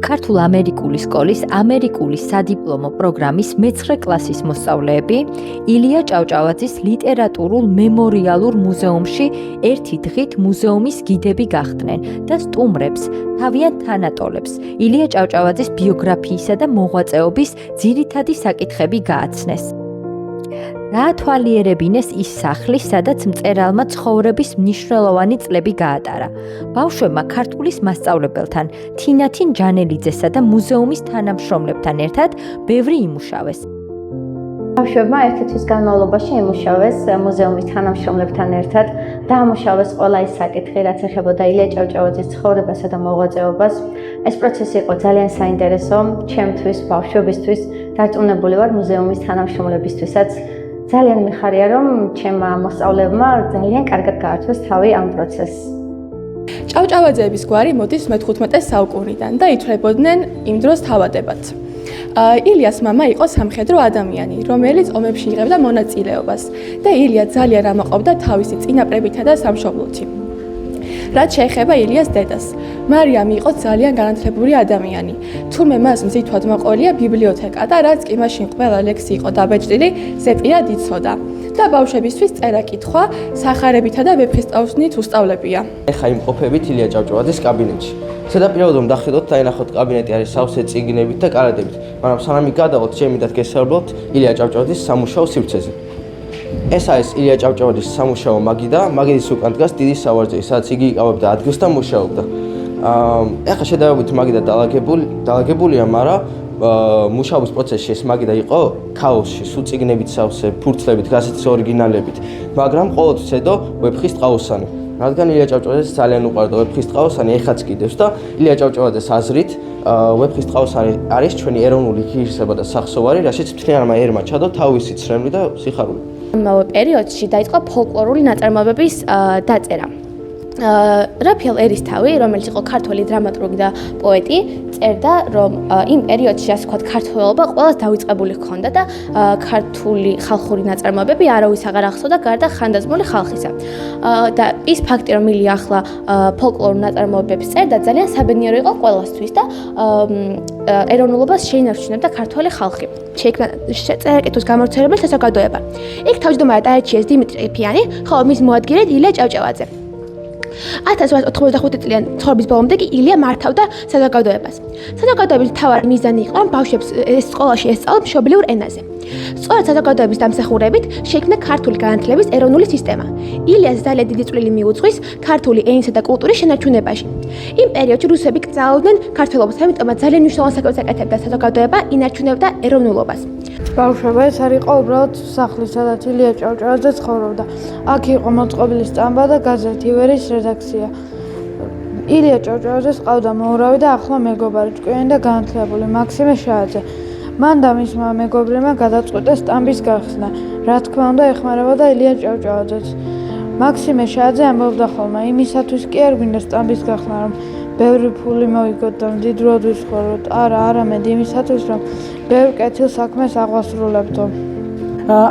ქართულ-ამერიკული სკოლის ამერიკული სადიპლომო პროგრამის მე-9 კლასის მოსწავლეები ილია ჭავჭავაძის ლიტერატურულ მემორიალურ მუზეუმში ერთი დღით მუზეუმის გიდები გახდნენ და სტუმრებს თავიანთ თანატოლებს ილია ჭავჭავაძის ბიოგრაფიისა და მოღვაწეობის ძირითადი საკითხები გააცნეს. გაათვალიერებინეს ის სახლი, სადაც მწერალმა ცხოვრების მნიშვნელოვანი წლები გაატარა. ბავშვებმა ქართულის მასწავლებელთან თინათინ ჯანელიძესა და მუზეუმის თანამშრომლებთან ერთად ბევრი იმუშავეს. ბავშვებმა ერთი თვის განმავლობაში იმუშავეს მუზეუმის თანამშრომლებთან ერთად, დაამუშავეს ყველა ის საკითხი, რაც ეხებოდა ილია ჭავჭავაძის ცხოვრებასა და მოღვაწეობას. ეს პროცესი იყო ძალიან საინტერესო ჩემთვის, ბავშვებისთვის, დარწმუნებული ვარ მუზეუმის თანამშრომლებისთვისაც. ძალიან მიხარია, რომ ჩემმა მოსწავლეებმა ძალიან კარგად გაართვეს თავი ამ პროცესს. ჭავჭავაძეების გვარი მოდის მე-15 საუკუნიდან და ითვლებოდნენ იმ დროს თავადებად. ილიას მამა იყო სამხედრო ადამიანი, რომელიც ომებში იღებდა მონაწილეობას და ილია ძალიან ამაყობდა თავისი წინაპრებითა და სამშობლოთი. რაც შეეხება ილიას დედას, მარიამი იყო ძალიან განათლებული ადამიანი. თურმე მას მზითვად მოყოლია ბიბლიოთეკა და რაც კი მაშინ ყველა ლექსი იყო დაბეჭდილი, ზეპირად იცოდა. და ბავშვებისთვის წერა-კითხვა, სახარებითა და ვეფხისტყაოსნით უსწავლებია. ეხა იმყოფებით ილია ჭავჭავაძის კაბინეტში. ზედაპირულად რომ დახედოთ, დაინახოთ კაბინეტი არის სავსე წიგნებით და კარადებით, მაგრამ სანამ გადავთ, შემიძლია გესაუბროთ ილია ჭავჭავაძის სამუშაო სივრცეზე. ეს არის ილია ჭავჭავაძის სამუშაო მაგიდა, მაგიდის უკან დგას დიდი სავარძელი, სადაც იგი იკავებდა ადგილს და მუშაობდა. ეხა შედარებით მაგიდა დალაგებულია, მაგრამ მუშაობის პროცესში ეს მაგიდა იყო ქაოსში, სულ წიგნებით სავსე, ფურცლებით, გაზეთის ორიგინალებით, მაგრამ ყოველთვის ედო ვეფხისტყაოსანი. რადგან ილია ჭავჭავაძეს ძალიან უყვარდა ვეფხისტყაოსანი, ეხაც კიდევს და ილია ჭავჭავაძეს აზრით ვეფხისტყაოსანი არის ჩვენი ეროვნული ღირსება და სახსოვარი, რაშიც მთლიანმა ერმა ჩადო თავისი ცრემლი და სიხარული. ამავე პერიოდში დაიწყო ფოლკლორული ნაწარმოებების დაწერა. რაფიელ ერისთავი, რომელიც იყო ქართველი დრამატურგი და პოეტი, წერდა, რომ იმ პერიოდში, ასე ვთქვათ, ქართველობა ყველას დავიწყებული ჰქონდა და ქართული ხალხური ნაწარმოებები არავის აღარ ახსოვდა გარდა ხანდაზმული ხალხისა. და ის ფაქტი, რომ ილია ახლა ფოლკლორულ ნაწარმოებებს წერდა, ძალიან საბედნიერო იყო ყველასთვის და ეროვნულობას შეინარჩუნებდა ქართველი ხალხი. შეიქმნა წერა-კითხვის გამავრცელებელი საზოგადოება. იქ თავმჯდომარედ აირჩიეს დიმიტრი ყიფიანი, ხოლო მის მოადგილედ ილია ჭავჭავაძე. 1895 წლიან ცხოვრების ბოლომდე კი ილია მართავდა საზოგადოებას. საზოგადოების მთავარი მიზანი იყო, რომ ბავშვებს სკოლაში ესწავლონ მშობლიურ ენაზე. სწორედ საზოგადოების დამსახურებით შეიქმნა ქართული განათლების ეროვნული სისტემა. ილიას ძალიან დიდი წვლილი მიუძღვის ქართული ენისა და კულტურის შენარჩუნებაში. იმ პერიოდში რუსები კრძალავდნენ ქართველობას, ამიტომაც ძალიან მნიშვნელოვან საქმეს აკეთებდა საზოგადოება, ინარჩუნებდა ეროვნულობას. ბავშვობა ეს არ იყო უბრალოდ სახლი, სადაც ილია ჭავჭავაძე ცხოვრობდა. აქ იყო მოწყობილი სტამბა და გაზეთი „ივერის“ რედაქცია. ილია ჭავჭავაძეს ყავდა მოურავი და ახლა მეგობარი, ჭკვიანი და განათლებული მაქსიმე შააძე. მან და მისმა მეგობრებმა გადაწყვიტეს სტამბის გახსნა. რა თქმა უნდა, ეხმარებოდა ილია ჭავჭავაძეც. მაქსიმე შააძე ამბობდა ხოლმე, იმისათვის კი არ გვინდა სტამბის გახსნა, რომ ბევრი ფული მოიგოთ და მდიდრად ვიცხოვროთ. არა, არამედ იმისათვის, რომ ბევრ კეთილ საქმეს აღვასრულებდო.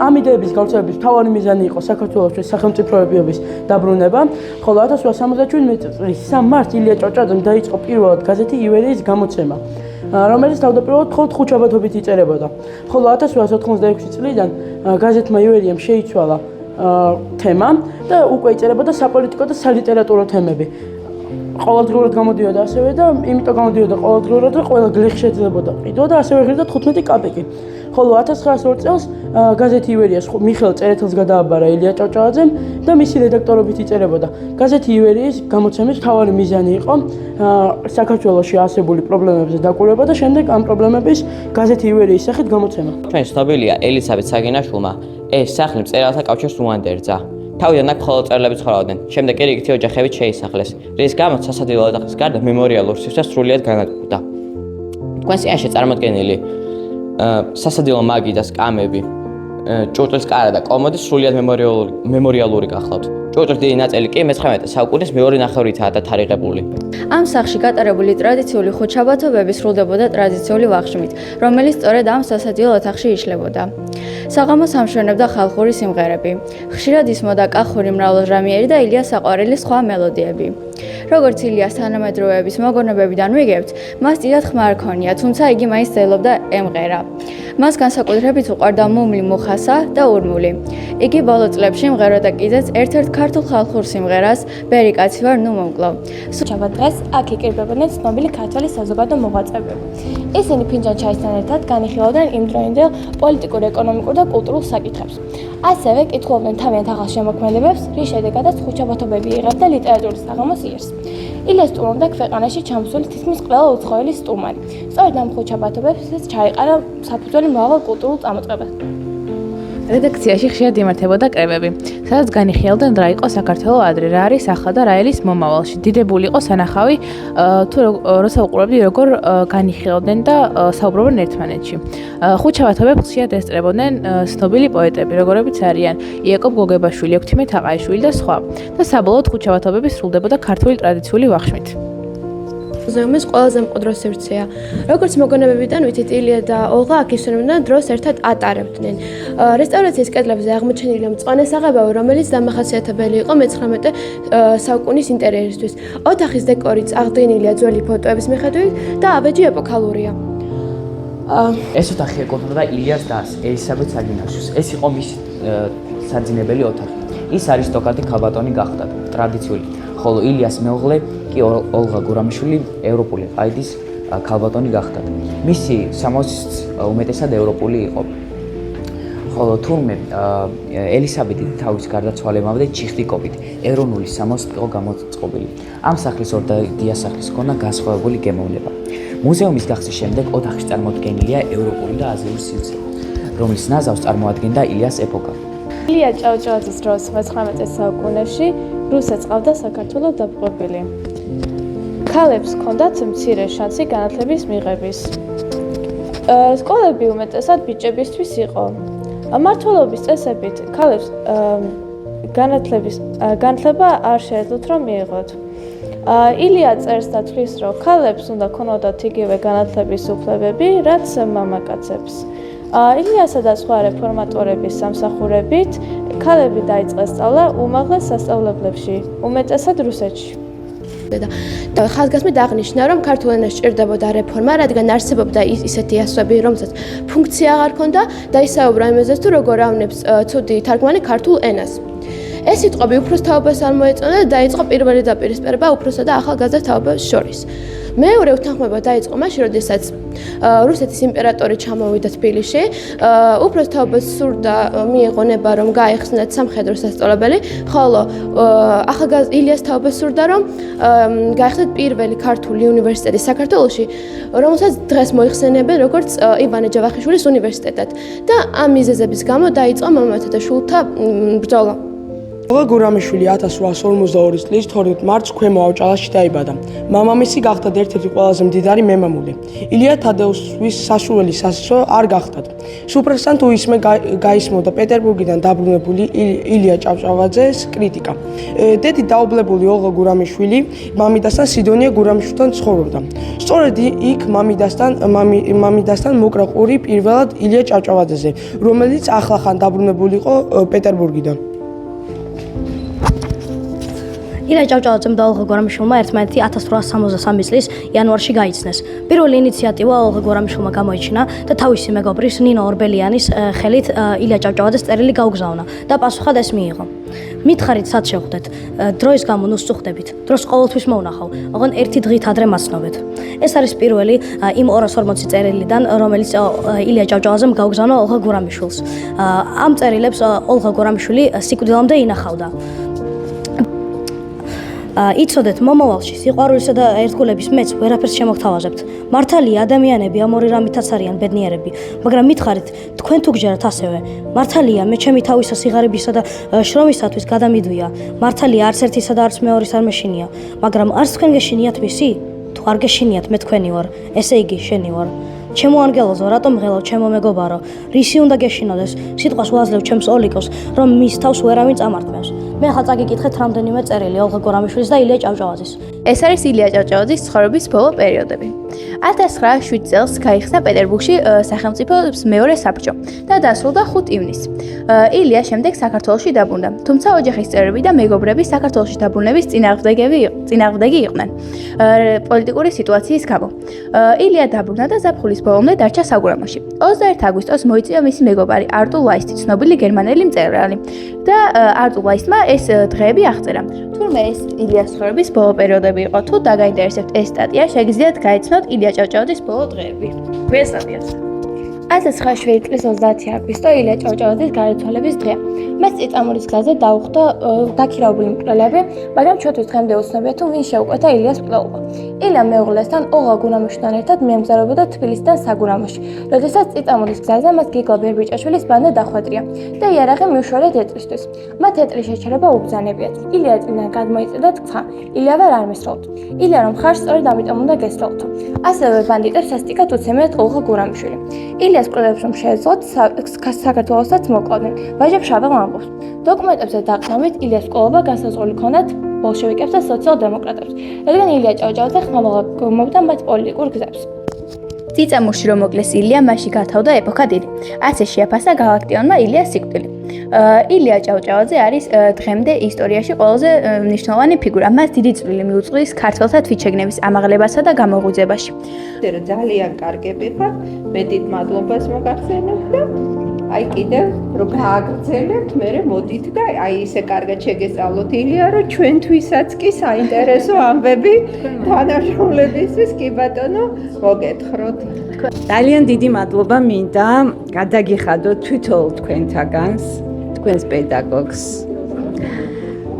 ამ იდეების გავრცელების მთავარი მიზანი იყო საქართველოს სახელმწიფოების დაბრუნება, ხოლო 1877 წლის 3 მარტს ილია ჭავჭავაძემ დაიწყო პირველად გაზეთი „ივერიის“ გამოცემა, რომელიც თავდაპირველად მხოლოდ ხუთშაბათობით იწერებოდა. ხოლო 1886 წლიდან გაზეთმა „ივერიამ“ შეიცვალა თემა და უკვე იწერებოდა საპოლიტიკო და სალიტერატურო თემები. ყოველდღიურად გამოდიოდა ასევე და იმიტომ გამოდიოდა ყოველდღიურად, რომ ყველა გლეხი შეძლებოდა ყიდვა და ასევე ღირდა 15 კაპიკი. ხოლო 1902 წელს გაზეთი „ივერიას“ მიხეილ წერეთელს გადააბარა ილია ჭავჭავაძემ და მისი რედაქტორობით იწერებოდა. გაზეთი „ივერიის“ გამოცემის მთავარი მიზანი იყო საქართველოში არსებული პრობლემებზე დაკვირვება და შემდეგ ამ პრობლემების გაზეთი „ივერიის“ სახით გამოცემა. ჩვენ ცნობილია ელისაბედ საგინაშვილმა ეს სახლი მწერალთა კავშირს უანდერძა. თავიდან აქ მხოლოდ მწერლები ცხოვრობდნენ, შემდეგ კი რიგითი ოჯახებით შეისახლეს, რის გამოც სასადილო ოთახის გარდა მემორიალურ სივრცე სრულიად განადგურდა. თქვენ სიაში წარმოდგენილი სასადილო მაგიდას კამები, ჭურჭლის კარა და კომოდი სრულიად მემორიალური გახლავთ. ჭურჭლის დიდი ნაწილი კი მე-19 საუკუნის მეორე ნახევრითაა დათარიღებული. ამ სახლში გატარებული ტრადიციული ხუთშაბათობები სრულდებოდა ტრადიციული ვახშმით, რომელიც სწორედ ამ სასადილო ოთახში იშლებოდა. საღამოს ამშვენებდა ხალხური სიმღერები. ხშირად ისმოდა კახური მრავალჟამიერი და ილია საყვარელი სხვა მელოდიები. როგორც ილიას თანამედროვეების მოგონებებიდან ვიგებთ, მას დიდად ხმა არ ქონია, თუმცა იგი მაინც ცდილობდა ემღერა. მას განსაკუთრებით უყვარდა მუმლი მუხასა და ურმული. იგი ბოლო წლებში მღეროდა კიდეც ერთ-ერთ ქართულ ხალხურ სიმღერას „ბერი კაცი ვარ, ნუ მომკლო“. სუჩაბა დღეს აქ იკრიბებოდნენ ცნობილი ქართველი საზოგადო მოღვაწეები. ისინი ფინჯან ჩაისთან ერთად განიხილავდნენ იმდროინდელ პოლიტიკურ, ეკონომიკურ და კულტურულ საკითხებს. ასევე კითხულობდნენ თავიანთ ახალ შემოქმედებებს, რის შედეგადაც ხუჩაბათობები იღებდა ლიტერატურის საღამოს იერს. ილიას სტუმრობდა ქვეყანაში ჩამოსული თითქმის ყველა უცხოელი სტუმარი. სწორედ ამ ხუჩაბათობებსაც ჩაეყარა საფუძველი მრავალ კულტურულ წამოწყებას. რედაქციაში ხშირად იმართებოდა კრებები, სადაც განიხილავდნენ რა იყო საქართველო ადრე, რა არის ახლა და რა ელის მომავალში. დიდებული იყო სანახავი თუ როცა უყურებდი როგორ განიხილავდნენ და საუბრობდნენ ერთმანეთში. ხუჩაბათობებს ხშირად ესწრებოდნენ ცნობილი პოეტები, როგორებიც არიან იაკობ გოგებაშვილი, ექვთიმე თაყაიშვილი და სხვა. და საბოლოოდ ხუჩაბათობები სრულდებოდა ქართული ტრადიციული ვახშმით. მუზეუმის ყველაზე მყუდრო სივრცეა. როგორც მოგონებებიდან ვიცით, ილია და ოლღა აქ ისვენებდნენ დროს ერთად ატარებდნენ. რესტავრაციის კედლებზე აღმოჩენილია მწვანე საღებავი, რომელიც დამახასიათებელი იყო მე-19 საუკუნის ინტერიერისთვის. ოთახის დეკორიც აღდგენილია ძველი ფოტოების მიხედვით და ავეჯი ეპოქალურია. ეს ოთახი ეკუთვნოდა ილიას დას, ელისაბედ საგინაშვილს. ეს იყო მისი საძინებელი ოთახი. ის არისტოკრატი ქალბატონი გახდა, ტრადიციული, ხოლო ილიას მეუღლე კი ოლღა გურამიშვილი ევროპული ყაიდის ქალბატონი გახდა. მისი სამოსიც უმეტესად ევროპული იყო. ხოლო თურმე ელისაბედი თავის გარდაცვალებამდე ჩიხტიკობით ეროვნული სამოსი იყო გამოწყობილი. ამ სახლის ორდიასახლის ჰქონდა განსხვავებული გემოვნება. მუზეუმის გახსნის შემდეგ ოთახში წარმოდგენილია ევროპული და აზიური სივრცე, რომლის ნაზავს წარმოადგენდა ილიას ეპოქა. ილია ჭავჭავაძის დროს 19 საუკუნეში რუსეთს ყავდა საქართველო დაპყრობილი. ქალებს ჰქონდათ მცირე შანსი განათლების მიღების. სკოლები უმეტესად ბიჭებისთვის იყო. მმართველობის წესებით ქალებს განათლება არ შეეძლოთ რომ მიიღოთ. ილია წერს და თვლის, რომ ქალებს უნდა ქონოდათ იგივე განათლების უფლებები, რაც მამაკაცებს. ილიასა და სხვა რეფორმატორების სამსახურებით ქალები დაიწყეს სწავლა უმაღლეს სასწავლებლებში, უმეტესად რუსეთში. და ხაზგასმით აღნიშნა, რომ ქართულ ენას სჭირდებოდა რეფორმა, რადგან არსებობდა ისეთი ასოები, რომელსაც ფუნქცია აღარ ჰქონდა და ისაუბრა იმაზე, თუ როგორ ავნებს ცუდი თარგმანი ქართულ ენას. ეს სიტყვები უფროს თაობას არ მოეწონა და დაიწყო პირველი დაპირისპირება უფროსა და ახალგაზრდა თაობას შორის. მეორე უთანხმოება დაიწყო მაშინ, როდესაც რუსეთის იმპერატორი ჩამოვიდა თბილისში, უფროს თაობას სურდა მიიღო ნება, რომ გაეხსნათ სამხედრო სასწავლებელი, ხოლო ილიას თაობას სურდა, რომ გაეხსნათ პირველი ქართული უნივერსიტეტი საქართველოში, რომელსაც დღეს მოიხსენებენ როგორც ივანე ჯავახიშვილის უნივერსიტეტად და ამ მიზეზების გამო დაიწყო მამათა და შვილთა ბრძოლა. ოლღა გურამიშვილი 1852 წლის 12 მარტს ქვემო ავჭალაში დაიბადა. მამამისი გახდათ ერთ-ერთი ყველაზე მდიდარი მემამულე. ილია თადეუსის სასურველი სასიცოცხლო არ გახდათ. სუპრესთან თუ ისმე გაისმოდა პეტერბურგიდან დაბრუნებული ილია ჭავჭავაძეს კრიტიკა. დედი დაობლებული ოლღა გურამიშვილი მამიდასთან სიდონია გურამიშვილთან ცხოვრობდა. სწორედ იქ მამიდასთან მოკრა ყური პირველად ილია ჭავჭავაძეზე, რომელიც ახლახან დაბრუნებული იყო პეტერბურგიდან. ილია ჭავჭავაძემ და ოლღა გურამიშვილმა ერთმანეთი 1863 წლის იანვარში გაიცნეს. პირველი ინიციატივა ოლღა გურამიშვილმა გამოიჩინა და თავისი მეგობრის ნინო ორბელიანის ხელით ილია ჭავჭავაძეს წერილი გაუგზავნა და პასუხად ეს მიიღო. მითხარით სად შევხვდეთ, დროის გამო ნუ სწუხდებით, დროს ყოველთვის მოვნახავ, ოღონ ერთი დღით ადრე მაცნობეთ. ეს არის პირველი იმ 240 წერილიდან, რომელიც ილია ჭავჭავაძემ გაუგზავნა ოლღა გურამიშვილს. ამ წერილებს ოლღა გურამიშვილი სიკვდილამდე ინახავდა. იცოდეთ, მომავალში სიყვარულისა და ერთგულების მეც ვერაფერს შემოგთავაზებთ. მართალია, ადამიანები ამორი რამითაც არიან ბედნიერები, მაგრამ მითხარით, თქვენ თუ გჯერათ ასევე. მართალია, მე ჩემი თავისა სიღარიბისა და შრომისათვის გადამიდვია. მართალია, არც ერთისა და არც მეორის არ მეშინია, მაგრამ არც თქვენ გეშინიათ მისი? თუ არ გეშინიათ, მე თქვენი ვარ, ესე იგი შენი ვარ. ჩემო ანგელოზო, რატომ ღელავ ჩემო მეგობარო? რისი უნდა გეშინოდეს? სიტყვას ვაძლევ ჩემს ოლიკოს, რომ მის თავს ვერავინ წამართმევს. მე ახლა წაგიკითხეთ რამდენიმე წერილი ოლღა გორამიშვილის და ილია ჭავჭავაძის. ეს არის ილია ჭავჭავაძის ცხოვრების ბოლო პერიოდები. 1907 წელს გაიხსნა პეტერბურგში სახელმწიფოს მეორე საბჭო და დასრულდა 5 ივნისს. ილია შემდეგ საქართველოში დაბრუნდა, თუმცა ოჯახის წევრები და მეგობრები საქართველოში დაბრუნების წინააღმდეგი იყვნენ პოლიტიკური სიტუაციის გამო. ილია დაბრუნდა და ზაფხულის ბოლომდე დარჩა საგურამოში. 21 აგვისტოს მოიწვია მისი მეგობარი არტურ ლაისტი, ცნობილი გერმანელი მწერალი და არტურ ლაისტმა ეს დღეები აღწერა. თურმე ეს ილიას ცხოვრების ბოლო პერიოდები იყო, თუ დაგაინტერესებთ ეს სტატია, შეგიძლიათ გაიცნოთ ილია ჭავჭავაძის ბოლო დღეები. ეს სტატიას 1907 წლის 30 აგვისტო ილია ჭავჭავაძის გარდაცვალების დღეა. მას წიწამურის გზაზე დაუხვდა დაქირავებული მკვლელები, მაგრამ ჩვენთვის დღემდე უცნობია თუ ვინ შეუკვეთა ილიას მკვლელობა. ილია მეუღლესთან ოლღა გურამიშვილთან ერთად მიემგზავრებოდა თბილისიდან საგურამოში, როდესაც წიწამურის გზაზე მას გიგო ბერბიჭაშვილის ბანდა დახვედრია და იარაღი მიუშველეთ ეტლისთვის. მათ ეტლის შეჩერება უბრძანებიათ. ილია წინან გადმოიწევდა თქვა, ილია ვერ არ მისროლთ. ილია რომ ხარ სწორედ ამიტომ უნდა გესროლთო. ასევე ბანდიტებს სასტიკად უცემიათ ოლღა გურამიშვილი. ილიას მკვლელებს რომ შეეძლოთ საქართველოსაც მოკლავდნენ. ვაჟებ შავე ლამპოს. დოკუმენტებზე დაგზავნით ილიას მკვლელობა განსაზღვრული ჰქონდათ ბოლშევიკებს და სოციალ-დემოკრატებს, რადგან ილია ჭავჭავაძე ხმამაღლა გმობდა მათ პოლიტიკურ გზებს. წიწამურში რომ მოკლეს ილია, მასში გათავდა ეპოქა დიდი. ასე შეაფასა გალაქტიონმა ილიას სიკვდილი. ილია ჭავჭავაძე არის დღემდე ისტორიაში ყველაზე მნიშვნელოვანი ფიგურა. მას დიდი წვლილი მიუძღვის ქართველთა თვითშეგნების ამაღლებასა და გამოღვიძებაში. ძალიან კარგები ხართ, მეტით მადლობას მოგახსენებ და აი კიდევ რომ გააგრძელებთ, მე მოდით და აი ისე კარგად შეგესწავლოთ ილია, რომ ჩვენთვისაც კი საინტერესო ამბები თანამშრომლებისთვის კი ბატონო მოგეთხროთ. ძალიან დიდი მადლობა მინდა გადაგიხადოთ თვითონ თქვენთაგანს, თქვენს პედაგოგს.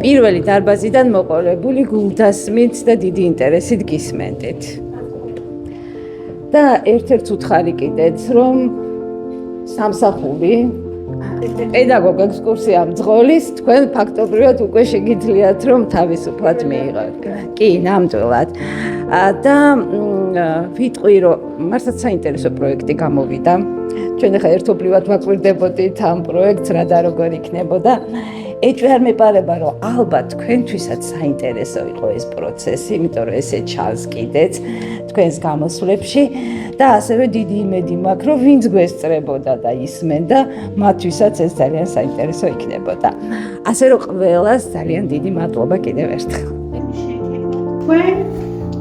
პირველი დარბაზიდან მოყოლებული გულდასმით და დიდი ინტერესით გისმენდით. და ერთ-ერთ უთხარი კიდეც, რომ სამსახური პედაგოგ ექსკურსია მძღოლის თქვენ ფაქტობრივად უკვე შეგიძლიათ რომ თავისუფლად მიიღოთ. კი, ნამდვილად. და ვიტყვი რომ მართლაც საინტერესო პროექტი გამოვიდა. ჩვენ ახლა ერთობლივად ვაკვირდებოდით ამ პროექტს რა და როგორ იქნებოდა. ეჭვი არ მეპარება რომ ალბათ თქვენთვისაც საინტერესო იყო ეს პროცესი, იმიტომ რომ ესე ჩანს კიდეც თქვენს გამოსვლებში და ასევე დიდი იმედი მაქვს რომ ვინც გვესწრებოდა და ისმენდა, მათთვისაც ეს ძალიან საინტერესო იქნებოდა. ასე რომ ყველას ძალიან დიდი მადლობა კიდევ ერთხელ. თქვენ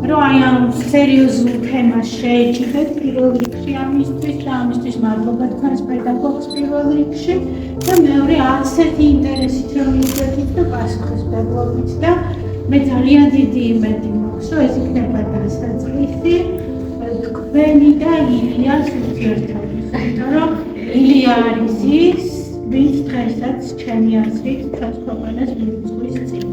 რომ აი ამ სერიოზულ თემას შეეჭიდეთ პირველ რიგში ამისთვის და ამისთვის მადლობა თქვენს პედაგოგს პირველ რიგში და მეორე ასეთი ინტერესით რომ მივიდეთ და პასუხისმგებლობით და მე ძალიან დიდი იმედი მაქვს რომ ეს იქნება დასაწყისი თქვენი და ილიას ურთიერთობის. იმიტომ რომ ილია არის ის, ვინც დღესაც ჩემი აზრით ჩვენს ქვეყანას მიუძღვის წინ.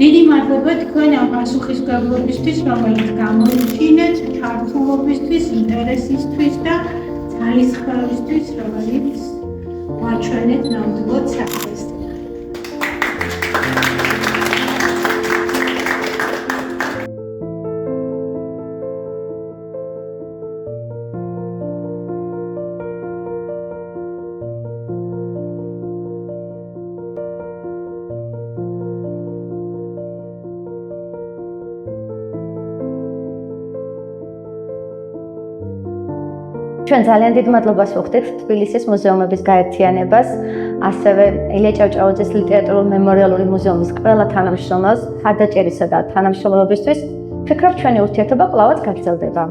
დიდი მადლობა თქვენ ამ პასუხისმგებლობისთვის, რომელიც გამოიჩინეთ, ჩართულობისთვის, ინტერესისთვის და ძალისხმევისთვის, რომელიც გვაჩვენეთ ნამდვილად საქმეს. ჩვენ ძალიან დიდ მადლობას ვუხდით თბილისის მუზეუმების გაერთიანებას, ასევე ილია ჭავჭავაძის ლიტერატურულ მემორიალური მუზეუმის ყველა თანამშრომელს მხარდაჭერისა და თანამშრომლობისთვის. ვფიქრობ, ჩვენი ურთიერთობა კვლავაც გაგრძელდება.